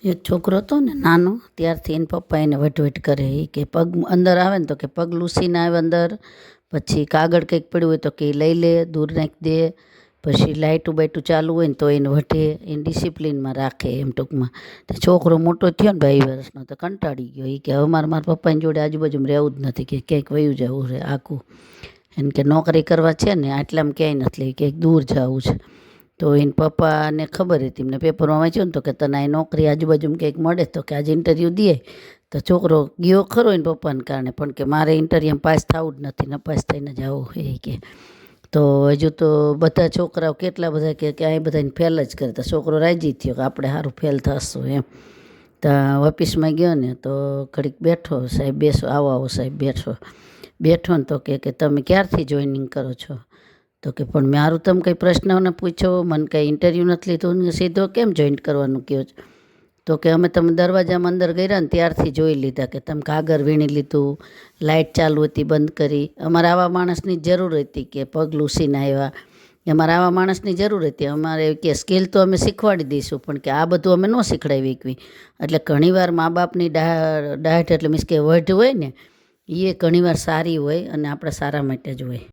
એક છોકરો હતો ને નાનો, ત્યારથી એના પપ્પા એને વઢવઢ કરે. એ કે પગ અંદર આવે ને તો કે પગ લૂસીને આવે અંદર, પછી કાગળ કંઈક પડ્યું હોય તો કે લઈ લે, દૂર નાખી દે, પછી લાઇટું બાઇટું ચાલુ હોય ને તો એને વઢે, એને ડિસિપ્લિનમાં રાખે એમ ટૂંકમાં. તો છોકરો મોટો થયો ને 22 વર્ષનો તો કંટાળી ગયો. એ કે હવે મારા પપ્પાની જોડે આજુબાજુમાં રહેવું જ નથી, કે ક્યાંક વયું જવું છે આખું. એને કે નોકરી કરવા છે ને આટલામાં ક્યાંય નથી લેવી, ક્યાંક દૂર જવું છે. તો એને પપ્પાને ખબર હતી, એમને પેપરમાં વાંચ્યું ને તો કે તને આ નોકરી આજુબાજુમાં કંઈક મળે તો કે આજે ઇન્ટરવ્યૂ દે. તો છોકરો ગયો ખરો એને પપ્પાને કારણે, પણ કે મારે ઇન્ટરવ્યૂમાં પાસ થવું જ નથી, નપાસ થઈને જવું એ કે. તો હજુ તો બધા છોકરાઓ કેટલા બધા કે અહીં બધાને ફેલ જ કરે. તો છોકરો રાજી થયો કે આપણે સારું ફેલ થશું એમ. તો ઓફિસમાં ગયો ને તો ઘડીક બેઠો, સાહેબ બેસો, આવો આવો સાહેબ બેઠો ને તો કે તમે ક્યારથી જોઈનિંગ કરો છો? તો કે પણ મારું તમે કંઈ પ્રશ્નને પૂછો, મને કંઈ ઇન્ટરવ્યૂ નથી લીધું ને સીધો કેમ જોઈન્ટ કરવાનું કહો છો? તો કે અમે તમે દરવાજામાં અંદર ગયા ને ત્યારથી જોઈ લીધા કે તમે કાગળ વીણી લીધું, લાઇટ ચાલુ હતી બંધ કરી. અમારે આવા માણસની જરૂર હતી કે પગ લૂસીને આવ્યા, અમારે આવા માણસની જરૂર હતી. અમારે કે સ્કિલ તો અમે શીખવાડી દઈશું, પણ કે આ બધું અમે ન શીખડાવી શકવી. એટલે ઘણીવાર મા બાપની ડાહટ એટલે મીન્સ કે વઢ હોય ને, એ ઘણીવાર સારી હોય અને આપણા સારા માટે જ હોય.